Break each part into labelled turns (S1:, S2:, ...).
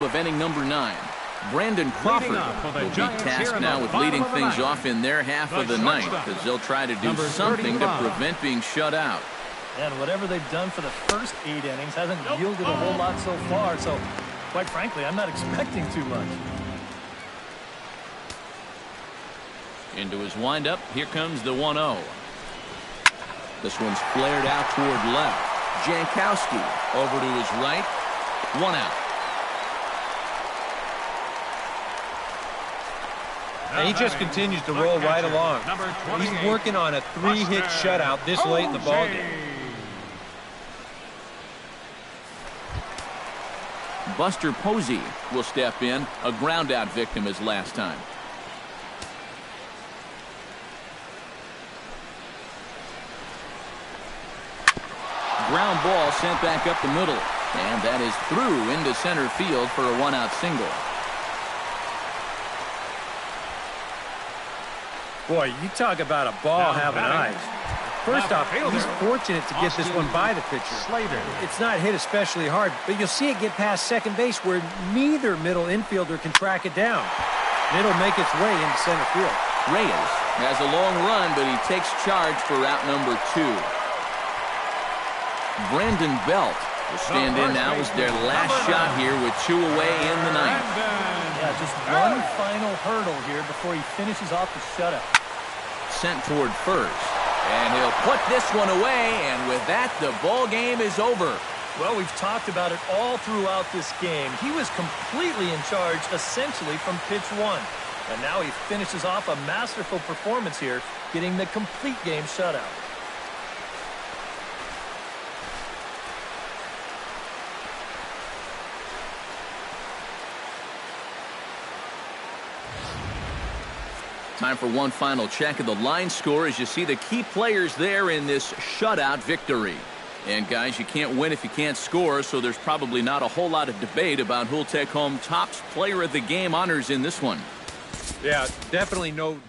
S1: of inning number 9. Brandon Crawford will be tasked now with leading things off in their half of the ninth, as they'll try to do something to prevent being shut out.
S2: And whatever they've done for the first 8 innings hasn't yielded a whole lot so far, so quite frankly, I'm not expecting too much.
S1: Into his windup, here comes the 1-0. This one's flared out toward left. Jankowski over to his right. 1 out.
S3: And he just continues to roll right along. He's working on a 3-hit shutout this late in the ballgame.
S1: Buster Posey will step in, a ground-out victim as last time. Ground ball sent back up the middle, and that is through into center field for a 1-out single.
S3: Boy, you talk about a ball having eyes. First off, he's fortunate to get this one by the pitcher. It's not hit especially hard, but you'll see it get past second base where neither middle infielder can track it down. And it'll make its way into center field.
S1: Reyes has a long run, but he takes charge for route number 2. Brandon Belt will stand in now as their last shot here with 2 away in the ninth.
S2: Yeah, just one final hurdle here before he finishes off the shutout.
S1: Sent toward first, and he'll put this one away, and with that, the ball game is over.
S2: Well, we've talked about it all throughout this game. He was completely in charge, essentially, from pitch 1. And now he finishes off a masterful performance here, getting the complete game shutout.
S1: Time for one final check of the line score as you see the key players there in this shutout victory. And guys, you can't win if you can't score, so there's probably not a whole lot of debate about who'll take home Topps Player of the Game honors in this one.
S3: Yeah, definitely no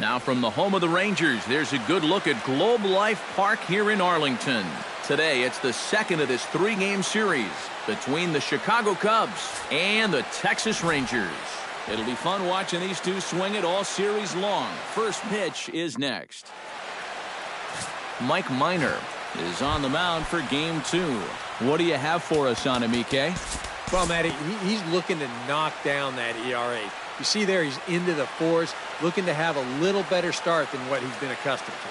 S1: Now from the home of the Rangers, there's a good look at Globe Life Park here in Arlington. Today, it's the second of this three-game series between the Chicago Cubs and the Texas Rangers. It'll be fun watching these two swing it all series long. First pitch is next. Mike Minor is on the mound for game 2. What do you have for us on him, EK?
S3: Well, Matty, he's looking to knock down that ERA. You see there, he's into the fours, looking to have a little better start than what he's been accustomed to.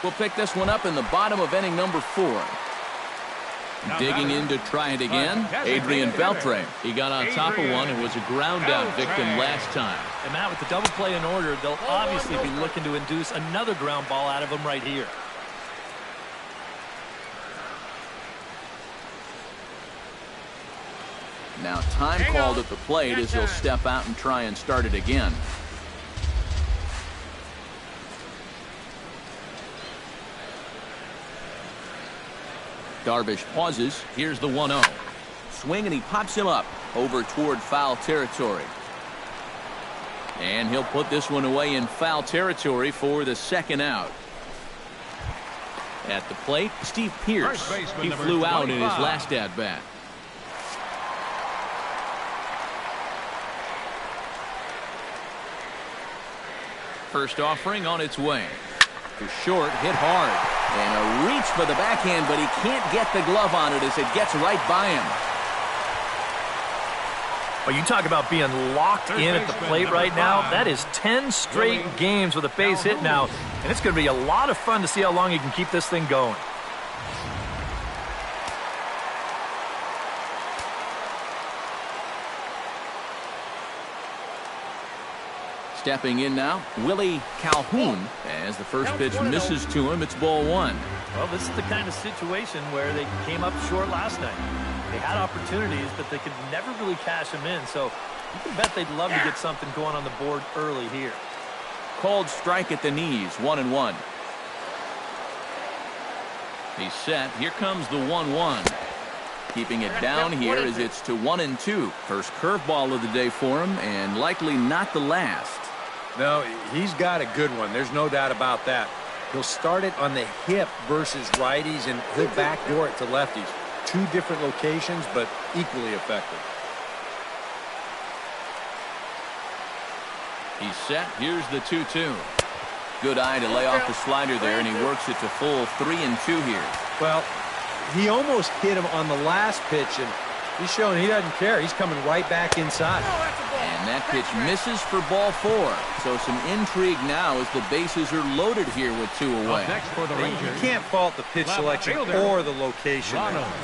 S1: We'll pick this one up in the bottom of inning number 4. Digging in to try it again, Adrian Beltre. He got on top of one and was a ground out victim last time.
S2: And Matt, with the double play in order, they'll obviously be looking to induce another ground ball out of him right here.
S1: Now time called at the plate as he'll step out and try and start it again. Darvish pauses. Here's the 1-0. Swing, and he pops him up over toward foul territory. And he'll put this one away in foul territory for the second out. At the plate, Steve Pearce. He flew out in his last at-bat. First offering on its way. To short, hit hard. And a reach for the backhand, but he can't get the glove on it as it gets right by him.
S2: Well, you talk about being locked in at the plate right now. That is 10 straight games with a base hit now. And it's going to be a lot of fun to see how long he can keep this thing going.
S1: Stepping in now, Willie Calhoun. As the first pitch misses to him, it's ball 1.
S2: Well, this is the kind of situation where they came up short last night. They had opportunities, but they could never really cash them in. So you can bet they'd love to get something going on the board early here.
S1: Called strike at the knees, 1-1. He's set. Here comes the 1-1. Keeping it down here as it's to 1-2. First curveball of the day for him, and likely not the last.
S3: No, he's got a good one. There's no doubt about that. He'll start it on the hip versus righties, and he'll backdoor it to lefties. Two different locations, but equally effective.
S1: He's set. Here's the 2-2. Good eye to lay off the slider there, and he works it to full 3-2 here.
S3: Well, he almost hit him on the last pitch, and he's showing he doesn't care. He's coming right back inside.
S1: And that pitch misses for ball 4. So some intrigue now as the bases are loaded here with 2 away.
S3: Next for the Rangers. You can't fault the pitch selection or the location.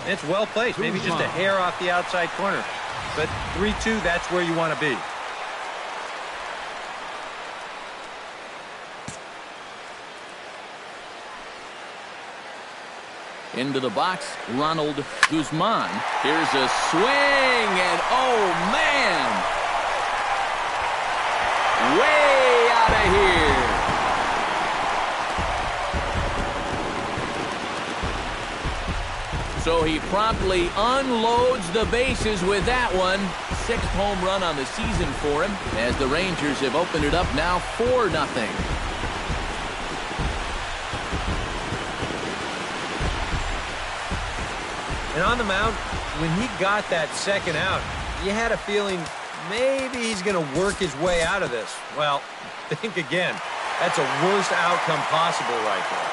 S3: It's well placed. Maybe just a hair off the outside corner. But 3-2, that's where you want to be.
S1: Into the box, Ronald Guzman. Here's a swing, and oh, man! Way out of here. So he promptly unloads the bases with that one. 6th home run on the season for him, as the Rangers have opened it up now 4-0.
S3: And on the mound, when he got that second out, you had a feeling maybe he's going to work his way out of this. Well, think again. That's a worst outcome possible right there.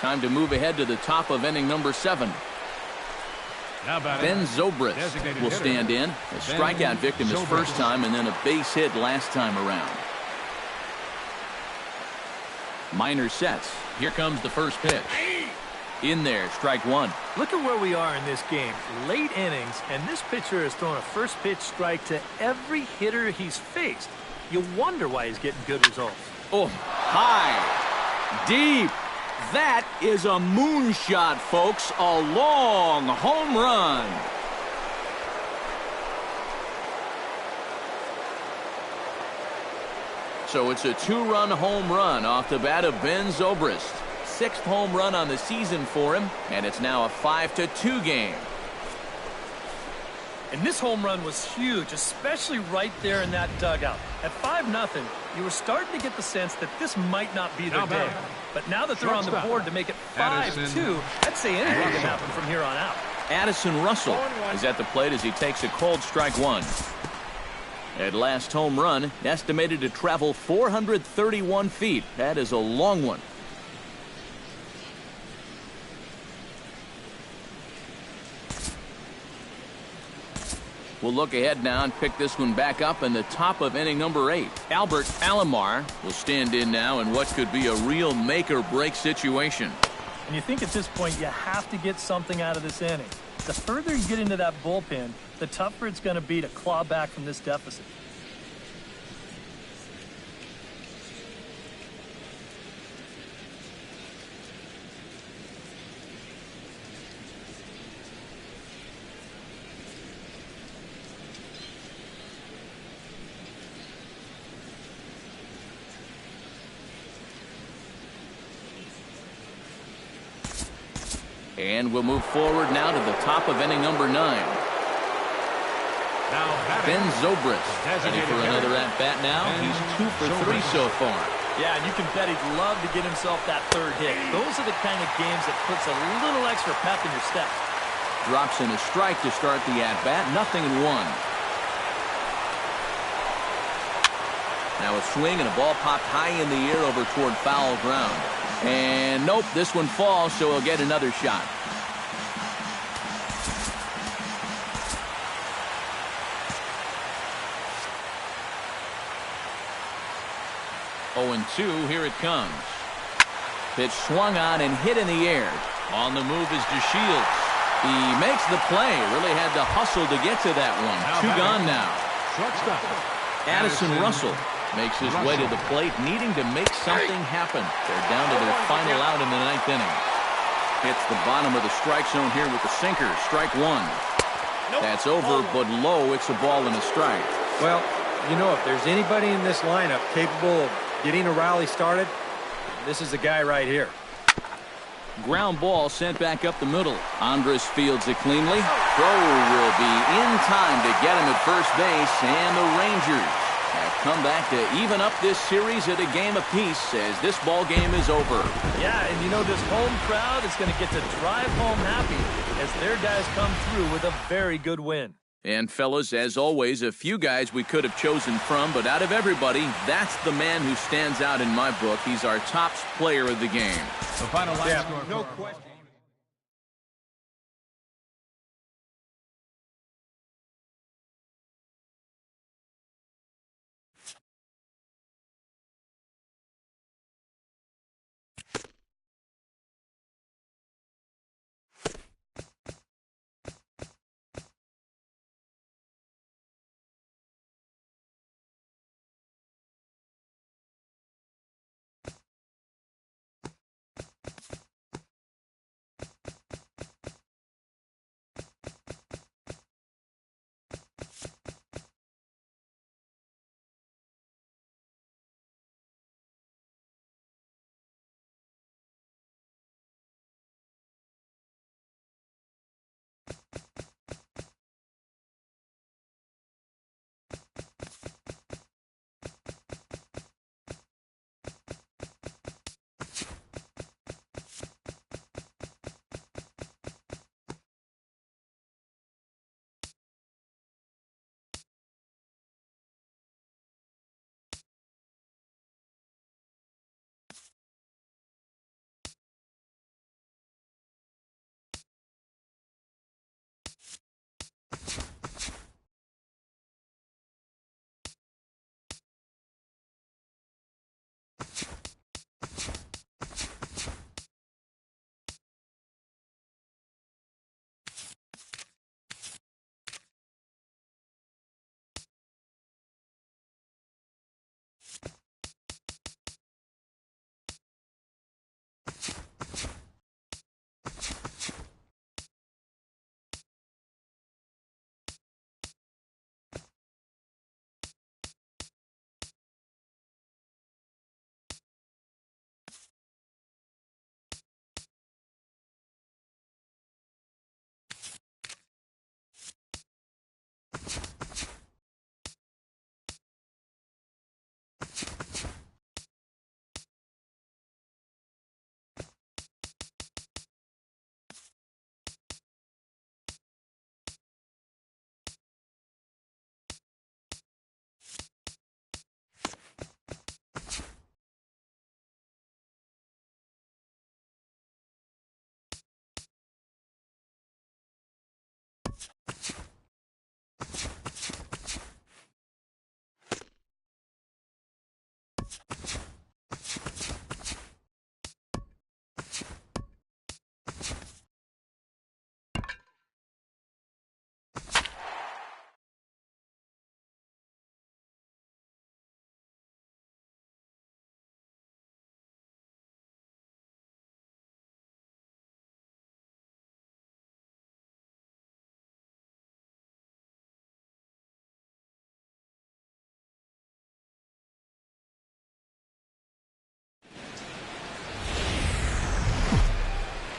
S1: Time to move ahead to the top of inning number 7. Ben Zobrist will stand in. A strikeout victim his first time, and then a base hit last time around. Minor sets. Here comes the first pitch. In there, strike one.
S2: Look at where we are in this game. Late innings, and this pitcher has thrown a first pitch strike to every hitter he's faced. You wonder why he's getting good results.
S1: Oh, high, deep. That is a moonshot, folks. A long home run. So it's a 2-run home run off the bat of Ben Zobrist. 6th home run on the season for him, and it's now a 5-2 game.
S2: And this home run was huge, especially right there in that dugout. At 5-0, you were starting to get the sense that this might not be their day. But now that they're on the board to make it 5-2, I'd say anything can happen from here on out.
S1: Addison Russell is at the plate as he takes a cold strike one. At last home run, estimated to travel 431 feet. That is a long one. We'll look ahead now and pick this one back up in the top of inning number 8. Albert Alomar will stand in now in what could be a real make-or-break situation.
S2: And you think at this point you have to get something out of this inning. The further you get into that bullpen, the tougher it's going to be to claw back from this deficit.
S1: And we'll move forward now to the top of inning number 9. Ben Zobrist ready for another at-bat now. He's 2 for 3 so far.
S2: Yeah, and you can bet he'd love to get himself that third hit. Those are the kind of games that puts a little extra pep in your step.
S1: Drops in a strike to start the at-bat. 0-1. Now a swing and a ball popped high in the air over toward foul ground. And nope, this one falls, so he'll get another shot. Oh, 2, here it comes. Pitch swung on and hit in the air. On the move is DeShields. He makes the play. Really had to hustle to get to that one. 2 gone now. Addison Russell makes his way to the plate, needing to make something happen. They're down to their final out in the 9th inning. Hits the bottom of the strike zone here with the sinker. Strike one. That's over, but low. It's a ball and a strike.
S3: Well, you know, if there's anybody in this lineup capable of getting a rally started, this is the guy right here.
S1: Ground ball sent back up the middle. Andres fields it cleanly. Throw will be in time to get him at first base, and the Rangers have come back to even up this series at a game apiece as this ball game is over.
S2: Yeah, and you know this home crowd is going to get to drive home happy as their guys come through with a very good win.
S1: And fellas, as always, a few guys we could have chosen from, but out of everybody, that's the man who stands out in my book. He's our top player of the game.
S4: The final line score, no question.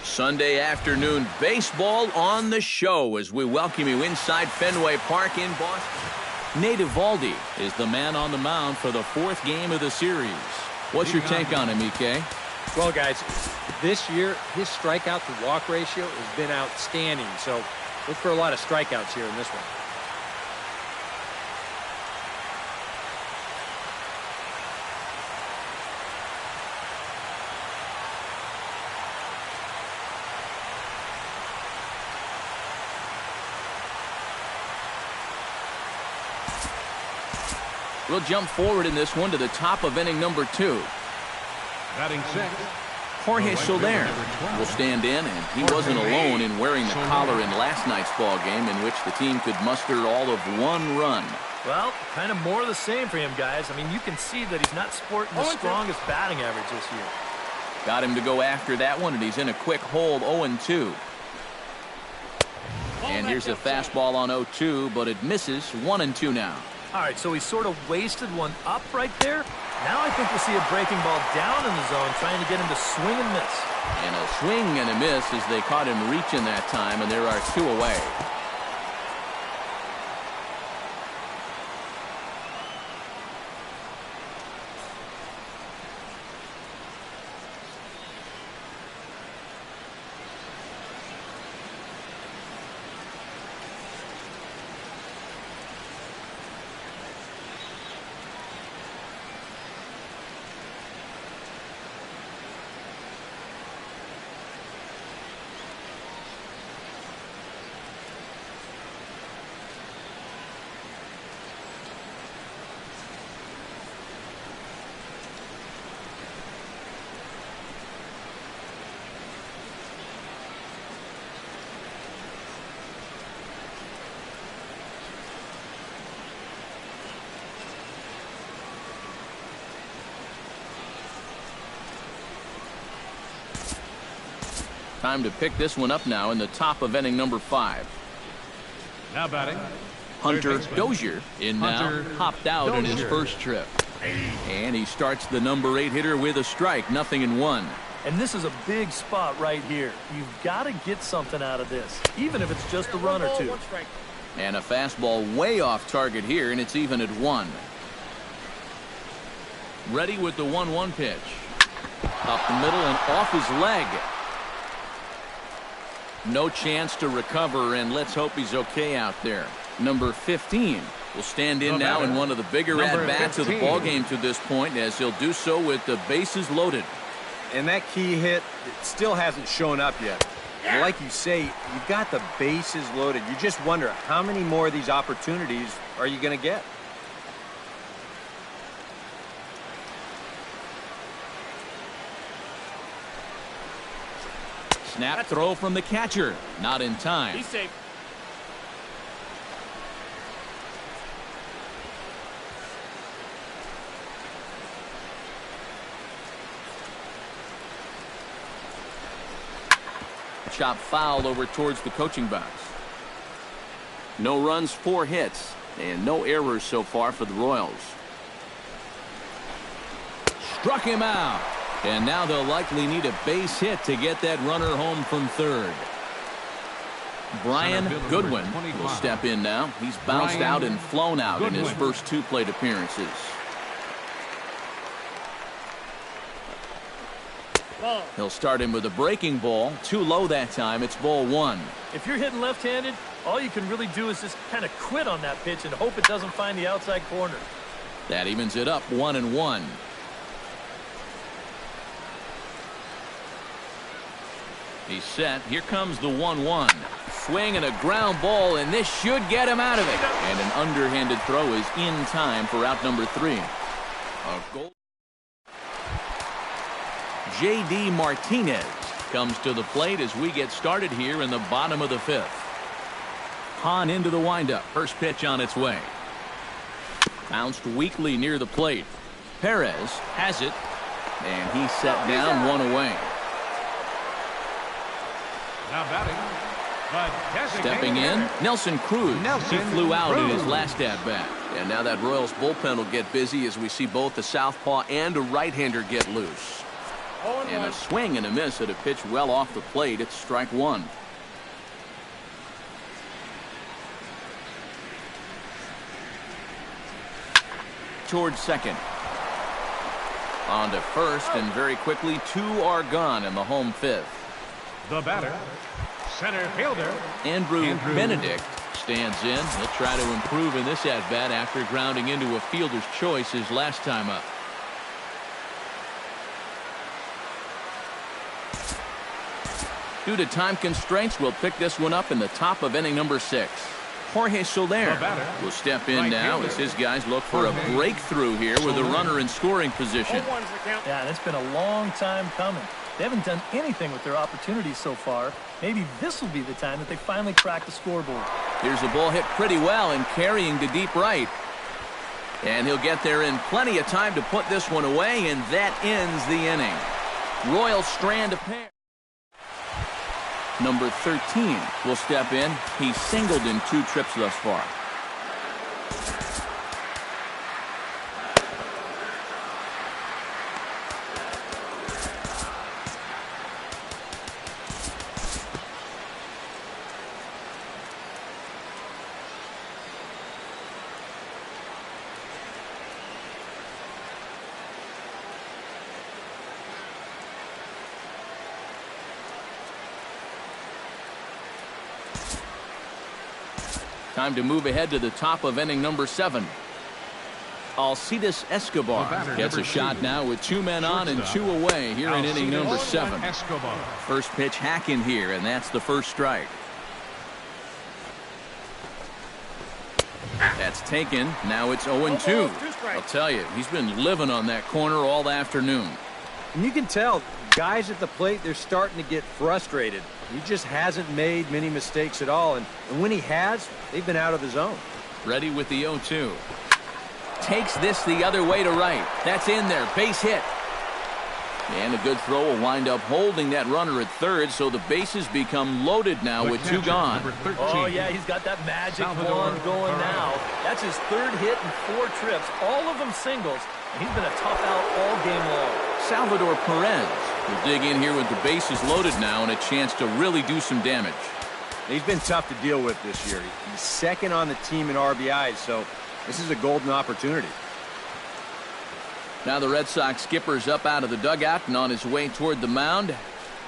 S1: Sunday afternoon baseball on the show as we welcome you inside Fenway Park in Boston. Nate Eovaldi is the man on the mound for the fourth game of the series. What's your take on him, EK?
S3: Well, guys, this year his strikeout to walk ratio has been outstanding, so look for a lot of strikeouts here in this one.
S1: We'll jump forward in this one to the top of inning number 2.
S4: Batting sixth,
S1: Jorge Soler will stand in, and he wasn't alone in wearing the collar in last night's ball game, in which the team could muster all of 1 run.
S2: Well, kind of more of the same for him, guys. I mean, you can see that he's not sporting the strongest batting average this year.
S1: Got him to go after that one, and he's in a quick hold, 0-2. And here's a fastball on 0-2, but it misses, 1-2 now.
S2: All right, so he sort of wasted one up right there. Now I think we'll see a breaking ball down in the zone, trying to get him to swing and miss.
S1: And a swing and a miss as they caught him reaching that time, and there are 2 away. Time to pick this one up now in the top of inning number 5.
S4: Now batting,
S1: Hunter Dozier in now, hopped out in his first trip. And he starts the number 8 hitter with a strike, 0-1.
S2: And this is a big spot right here. You've got to get something out of this, even if it's just a run or two.
S1: And a fastball way off target here, and it's even at 1. Ready with the 1-1 pitch. Up the middle and off his leg. No chance to recover, and let's hope he's okay out there. Number 15 will stand in now in one of the bigger at-bats of the ballgame to this point, as he'll do so with the bases loaded.
S5: And that key hit, it still hasn't shown up yet. And like you say, you've got the bases loaded. You just wonder how many more of these opportunities are you going to get?
S1: Snap throw from the catcher. Not in time.
S2: He's safe.
S1: Chop foul over towards the coaching box. No runs, 4 hits, and no errors so far for the Royals. Struck him out. And now they'll likely need a base hit to get that runner home from third. Brian Goodwin will step in now. He's bounced out and flown out in his first 2 plate appearances. He'll start him with a breaking ball. Too low that time. It's ball 1.
S2: If you're hitting left-handed, all you can really do is just kind of quit on that pitch and hope it doesn't find the outside corner.
S1: That evens it up, 1-1. He's set. Here comes the 1-1. Swing and a ground ball, and this should get him out of it. And an underhanded throw is in time for out number 3. A goal. J.D. Martinez comes to the plate as we get started here in the bottom of the 5th. Hahn into the windup. First pitch on its way. Bounced weakly near the plate. Perez has it, and he's set down, 1 away.
S4: now batting.
S1: Stepping in, Nelson Cruz. He flew out in his last at-bat. And now that Royals bullpen will get busy as we see both a southpaw and a right-hander get loose. And a swing and a miss at a pitch well off the plate. It's strike 1. Towards second. On to first, and very quickly 2 are gone in the home 5th.
S4: The batter, center fielder
S1: Andrew Benedict stands in. He'll try to improve in this at-bat after grounding into a fielder's choice his last time up. Due to time constraints, we'll pick this one up in the top of inning number 6. Jorge Soler will step in now as his guys look for a breakthrough here with a runner in scoring position.
S2: Yeah, and it's been a long time coming. They haven't done anything with their opportunities so far. Maybe this will be the time that they finally crack the scoreboard.
S1: Here's a ball hit pretty well and carrying to deep right. And he'll get there in plenty of time to put this one away, and that ends the inning. Royals strand a pair. Number 13 will step in. He's singled in 2 trips thus far. Time to move ahead to the top of inning number 7. Alcides Escobar gets a shot now with 2 men on and 2 away here in inning number 7. First pitch hack in here, and that's the first strike. That's taken. Now it's 0-2. I'll tell you, he's been living on that corner all afternoon.
S5: And you can tell guys at the plate, they're starting to get frustrated. He just hasn't made many mistakes at all, and when he has, they've been out of the zone.
S1: Ready with the 0-2. Takes this the other way to right. That's in there. Base hit. And a good throw will wind up holding that runner at third, so the bases become loaded now with two gone.
S2: Oh, yeah, he's got that magic wand going now. That's his third hit in 4 trips, all of them singles, and he's been a tough out all game long.
S1: Salvador Perez will dig in here with the bases loaded now and a chance to really do some damage.
S5: He's been tough to deal with this year. He's second on the team in RBIs, so this is a golden opportunity.
S1: Now the Red Sox skipper's up out of the dugout and on his way toward the mound.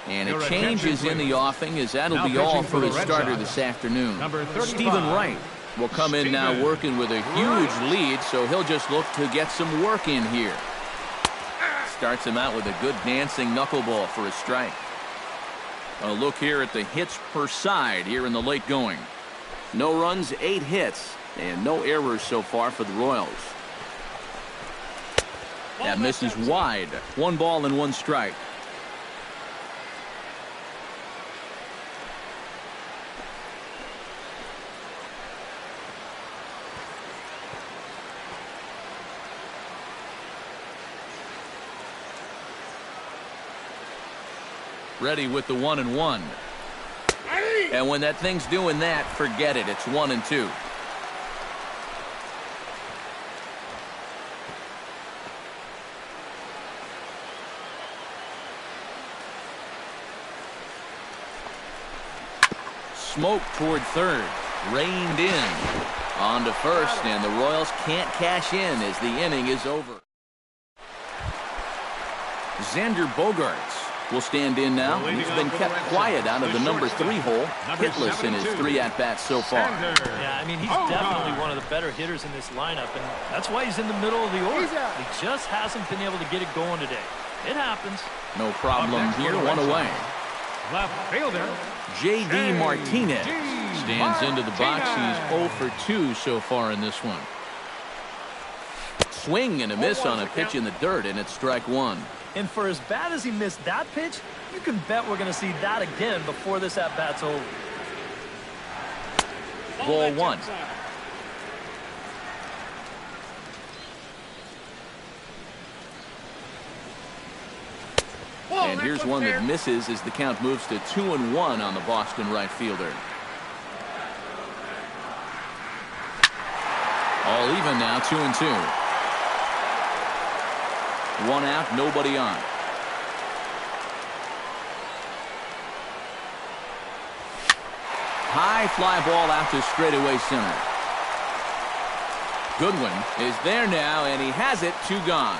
S1: And a change is in the offing, as that'll be all for his starter this afternoon. Stephen Wright will come in now working with a huge lead, so he'll just look to get some work in here. Starts him out with a good dancing knuckleball for a strike. A look here at the hits per side here in the late going. No runs, 8 hits, and no errors so far for the Royals. That misses wide. 1 ball and 1 strike. Ready with the 1-1. And when that thing's doing that, forget it. It's 1-2. Smoke toward third. Reined in. On to first, and the Royals can't cash in as the inning is over. Xander Bogaerts will stand in now. He's been kept quiet out of the number 3 hole, hitless in his 3 at-bats so far.
S2: Yeah, I mean, he's definitely one of the better hitters in this lineup, and that's why he's in the middle of the order. He just hasn't been able to get it going today. It happens.
S1: No problem here, 1 away.
S4: Left fielder,
S1: J.D. Martinez stands into the box. He's 0 for 2 so far in this one. Swing and a miss on a pitch in the dirt, and it's strike 1.
S2: And for as bad as he missed that pitch, you can bet we're going to see that again before this at-bat's over.
S1: Ball 1. And here's one that misses as the count moves to 2-1 on the Boston right fielder. All even now, 2-2. 1 out, nobody on. High fly ball out to straightaway center. Goodwin is there now, and he has it. 2 gone.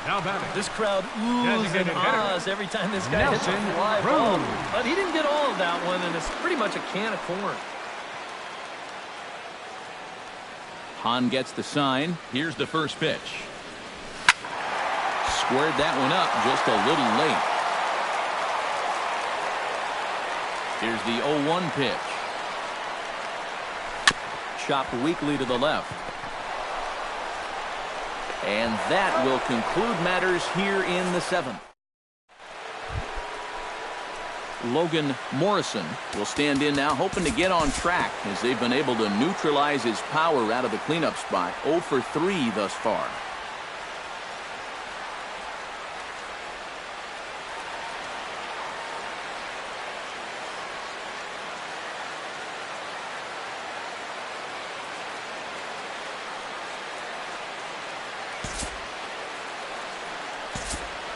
S4: now batting.
S2: This crowd oohs and ahs every time this guy hits a fly ball. But he didn't get all of that one, and it's pretty much a can of corn.
S1: Hahn gets the sign. Here's the first pitch. Squared that one up just a little late. Here's the 0-1 pitch. Chopped weakly to the left. And that will conclude matters here in the 7th. Logan Morrison will stand in now, hoping to get on track as they've been able to neutralize his power out of the cleanup spot. 0 for 3 thus far.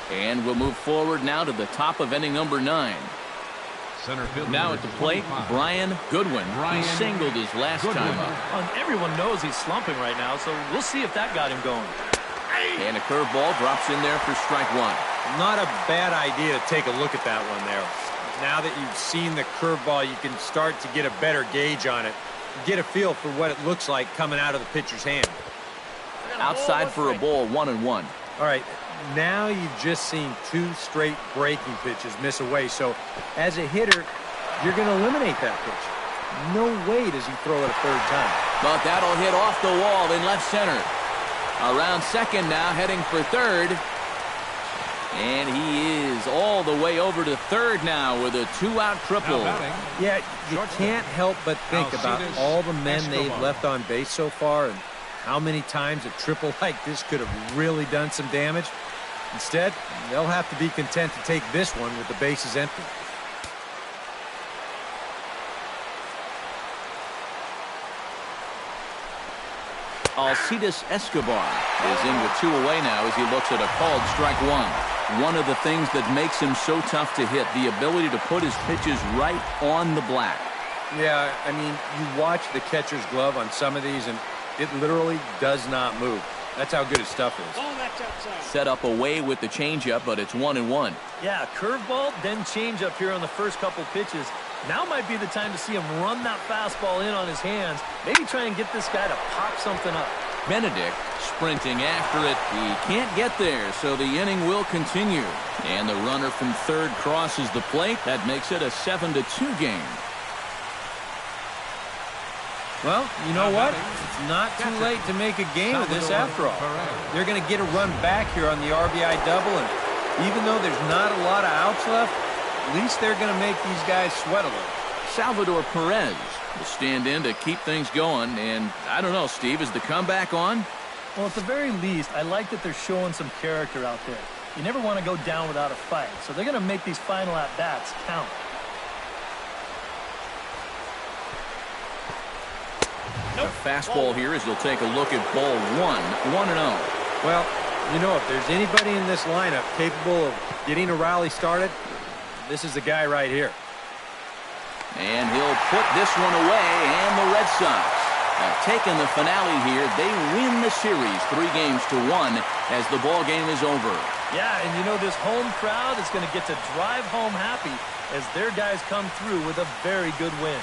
S1: And we'll move forward now to the top of inning number 9. Now at the plate, Brian Goodwin. He singled his last time up.
S2: Everyone knows he's slumping right now, so we'll see if that got him going.
S1: And a curveball drops in there for strike 1.
S5: Not a bad idea to take a look at that one there. Now that you've seen the curveball, you can start to get a better gauge on it. Get a feel for what it looks like coming out of the pitcher's hand.
S1: Outside for a ball, 1-1.
S5: All right. Now you've just seen 2 straight breaking pitches miss away. So as a hitter, you're going to eliminate that pitch. No way does he throw it a third time.
S1: But that'll hit off the wall in left center. Around second now, heading for third. And he is all the way over to third now with a 2-out triple.
S5: Yeah, you can't help but think about all the men they've left on base so far and how many times a triple like this could have really done some damage. Instead, they'll have to be content to take this one with the bases empty.
S1: Alcides Escobar is in with 2 away now as he looks at a called strike 1. One of the things that makes him so tough to hit, the ability to put his pitches right on the black.
S5: Yeah, I mean, you watch the catcher's glove on some of these, and it literally does not move. That's how good his stuff is.
S1: Set up away with the changeup, but it's 1-1.
S2: Yeah, curveball, then changeup here on the first couple pitches. Now might be the time to see him run that fastball in on his hands. Maybe try and get this guy to pop something up.
S1: Benedict sprinting after it. He can't get there, so the inning will continue. And the runner from third crosses the plate. That makes it a 7-2 game.
S5: Well, you know what? It's not too late to make a game of this after all. They're going to get a run back here on the RBI double, and even though there's not a lot of outs left, at least they're going to make these guys sweat a little.
S1: Salvador Perez will stand in to keep things going, and I don't know, Steve, is the comeback on?
S2: Well, at the very least, I like that they're showing some character out there. You never want to go down without a fight, so they're going to make these final at-bats count.
S1: A fastball here as he'll take a look at ball 1, 1-0.
S5: Well, you know, if there's anybody in this lineup capable of getting a rally started, this is the guy right here.
S1: And he'll put this one away, and the Red Sox have taken the finale here. They win the series 3-1 as the ball game is over.
S2: Yeah, and you know, this home crowd is going to get to drive home happy as their guys come through with a very good win.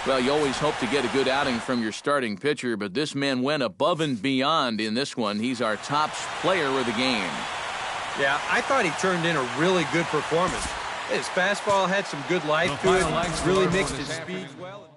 S1: Well, you always hope to get a good outing from your starting pitcher, but this man went above and beyond in this one. He's our top player of the game.
S5: Yeah, I thought he turned in a really good performance. His fastball had some good life to it. Really mixed his speeds well.